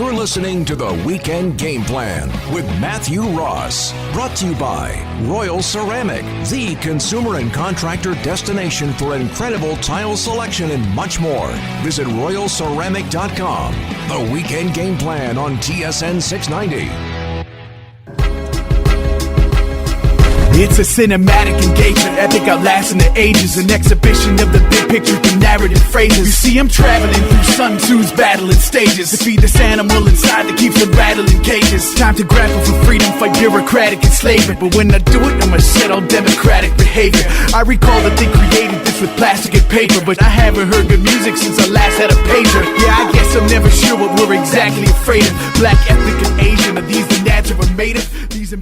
You're listening to the Weekend Game Plan with Matthew Ross. Brought to you by Royal Ceramic, the consumer and contractor destination for incredible tile selection and much more. Visit royalceramic.com. The Weekend Game Plan on TSN 690. It's a cinematic engagement, epic outlasting the ages. An exhibition of the big picture through narrative phrases. You see, I'm traveling through Sun Tzu's battling stages. Defeat this animal inside that keeps them rattling cages. Time to grapple for freedom, fight bureaucratic enslavement. But when I do it, I'ma set all democratic behavior. I recall that they created this with plastic and paper, but I haven't heard good music since I last had a pager. Yeah, I guess I'm never sure what we're exactly afraid of. Black, ethnic, and Asian, are these the natural made of? These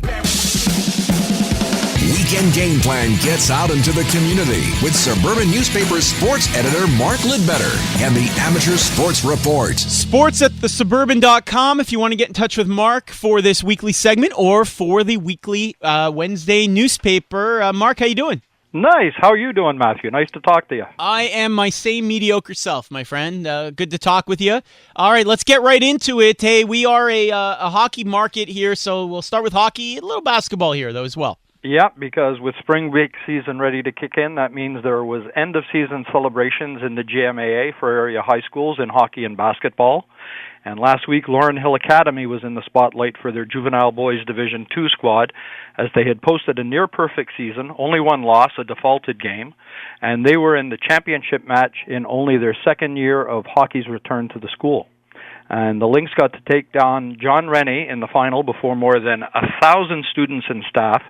Weekend Game Plan gets out into the community with Suburban Newspaper sports editor Mark Lidbetter and the Amateur Sports Report. Sports at thesuburban.com if you want to get in touch with Mark for this weekly segment or for the weekly Wednesday newspaper. Mark, how you doing? Nice. How are you doing, Matthew? Nice to talk to you. I am my same mediocre self, my friend. Good to talk with you. All right, let's get right into it. Hey, we are a hockey market here, so we'll start with hockey. A little basketball here, though, as well. Yeah, because with spring break season ready to kick in, that means there was end-of-season celebrations in the GMAA for area high schools in hockey and basketball. And last week, Lauren Hill Academy was in the spotlight for their Juvenile Boys Division II squad, as they had posted a near-perfect season, only one loss, a defaulted game, and they were in the championship match in only their second year of hockey's return to the school. And the Lynx got to take down John Rennie in the final before more than 1,000 students and staff,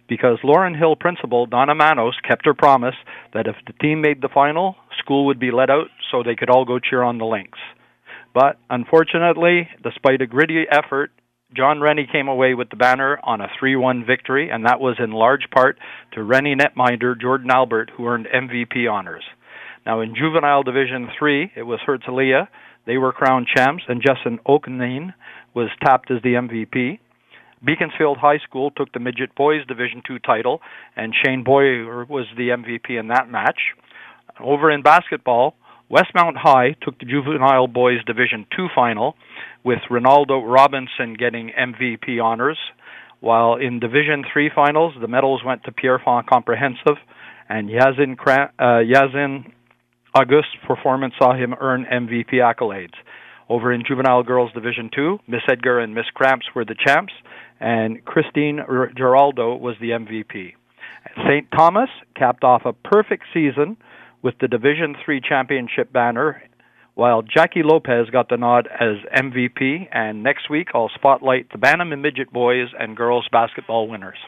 because Lauren Hill principal Donna Manos kept her promise that if the team made the final, school would be let out so they could all go cheer on the Lynx. But unfortunately, despite a gritty effort, John Rennie came away with the banner on a 3-1 victory, and that was in large part to Rennie netminder Jordan Albert, who earned MVP honors. Now in Juvenile Division III, it was Herzliya. They were crowned champs, and Justin Okanine was tapped as the MVP. Beaconsfield High School took the Midget Boys Division II title, and Shane Boyer was the MVP in that match. Over in basketball, Westmount High took the Juvenile Boys Division II final, with Ronaldo Robinson getting MVP honors, while in Division III finals, the medals went to Pierrefonds Comprehensive, and Yazin August's performance saw him earn MVP accolades. Over in Juvenile Girls Division II, Miss Edgar and Miss Cramps were the champs, and Christine Giraldo was the MVP. St. Thomas capped off a perfect season with the Division III championship banner, while Jackie Lopez got the nod as MVP, and next week I'll spotlight the Bantam and Midget boys and girls basketball winners.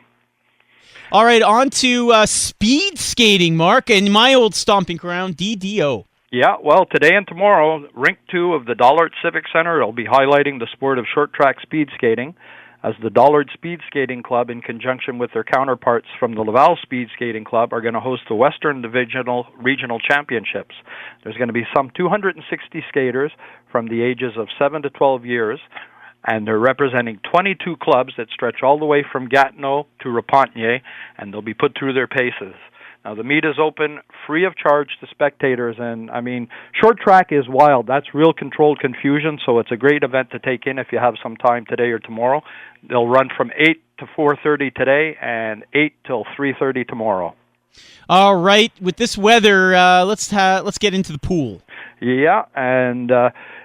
All right, on to speed skating, Mark, and my old stomping ground, DDO. Yeah, well, today and tomorrow, Rink 2 of the Dollard Civic Center will be highlighting the sport of short track speed skating, as the Dollard Speed Skating Club, in conjunction with their counterparts from the Laval Speed Skating Club, are going to host the Western Divisional Regional Championships. There's going to be some 260 skaters from the ages of 7 to 12 years, and they're representing 22 clubs that stretch all the way from Gatineau to Repentigny, and they'll be put through their paces. Now, the meet is open, free of charge to spectators, and, I mean, short track is wild. That's real controlled confusion, so it's a great event to take in if you have some time today or tomorrow. They'll run from 8 to 4:30 today and 8 till 3:30 tomorrow. All right, with this weather, let's get into the pool. Yeah, and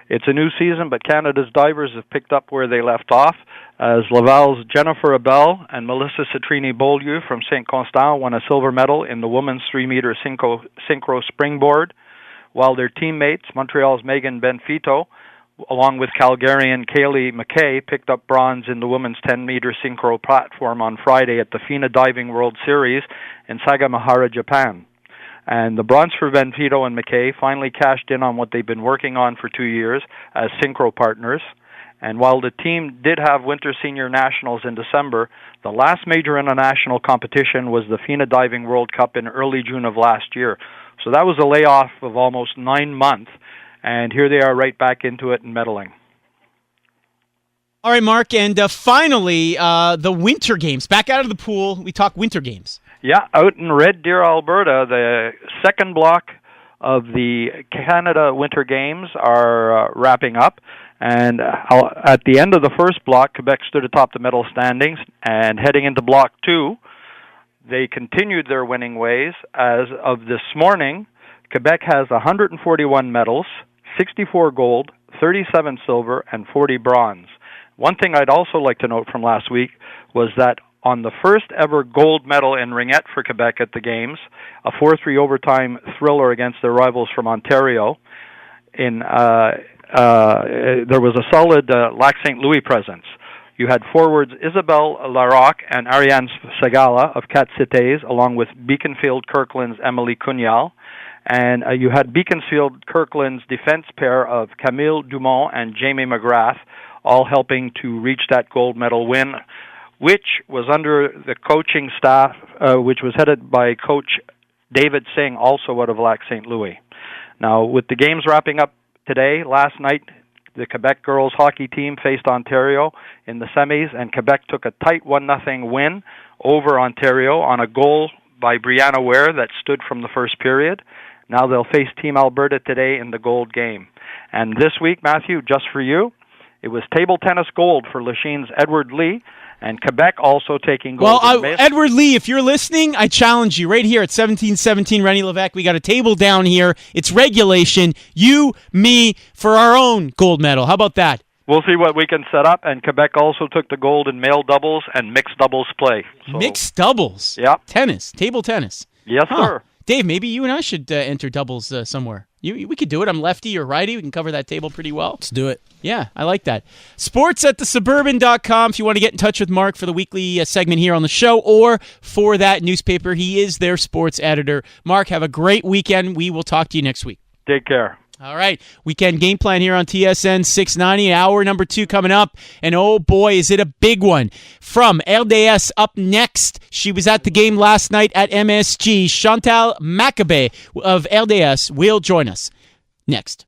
it's a new season, but Canada's divers have picked up where they left off, as Laval's Jennifer Abel and Melissa Citrini-Beaulieu from St. Constant won a silver medal in the women's 3-meter synchro springboard, while their teammates, Montreal's Megan Benfito, along with Calgarian Kaylee McKay, picked up bronze in the women's 10-meter synchro platform on Friday at the FINA Diving World Series in Sagamihara, Japan. And the bronze for Benfito and McKay finally cashed in on what they've been working on for 2 years as synchro partners. And while the team did have Winter Senior Nationals in December, the last major international competition was the FINA Diving World Cup in early June of last year. So that was a layoff of almost 9 months, and here they are right back into it and medaling. All right, Mark, and finally, the Winter Games. Back out of the pool, we talk Winter Games. Yeah, out in Red Deer, Alberta, the second block of the Canada Winter Games are wrapping up, And at the end of the first block, Quebec stood atop the medal standings, and heading into Block 2, they continued their winning ways. As of this morning, Quebec has 141 medals, 64 gold, 37 silver, and 40 bronze. One thing I'd also like to note from last week was that on the first ever gold medal in ringette for Quebec at the Games, a 4-3 overtime thriller against their rivals from Ontario, there was a solid Lac St. Louis presence. You had forwards Isabelle Larocque and Ariane Sagala of Cat Cités, along with Beaconsfield Kirkland's Emily Cugnal. And you had Beaconsfield Kirkland's defense pair of Camille Dumont and Jamie McGrath, all helping to reach that gold medal win, which was under the coaching staff, which was headed by Coach David Singh, also out of Lac St. Louis. Now, with the games wrapping up today, last night, the Quebec girls hockey team faced Ontario in the semis, and Quebec took a tight 1-0 win over Ontario on a goal by Brianna Ware that stood from the first period. Now they'll face Team Alberta today in the gold game. And this week, Matthew, just for you, it was table tennis gold for Lachine's Edward Lee, and Quebec also taking gold. Well, Edward Lee, if you're listening, I challenge you right here at 1717 Rennie Levesque. We got a table down here. It's regulation. You, me, for our own gold medal. How about that? We'll see what we can set up, and Quebec also took the gold in male doubles and mixed doubles play. So, mixed doubles? Yeah. Tennis, table tennis. Yes, sir. Dave, maybe you and I should enter doubles somewhere. We could do it. I'm lefty or righty. We can cover that table pretty well. Let's do it. Yeah, I like that. Sports@thesuburban.com if you want to get in touch with Mark for the weekly segment here on the show or for that newspaper. He is their sports editor. Mark, have a great weekend. We will talk to you next week. Take care. All right, weekend game plan here on TSN 690. Hour number 2 coming up, and oh boy, is it a big one. From RDS up next, she was at the game last night at MSG. Chantal Maccabé of RDS will join us next.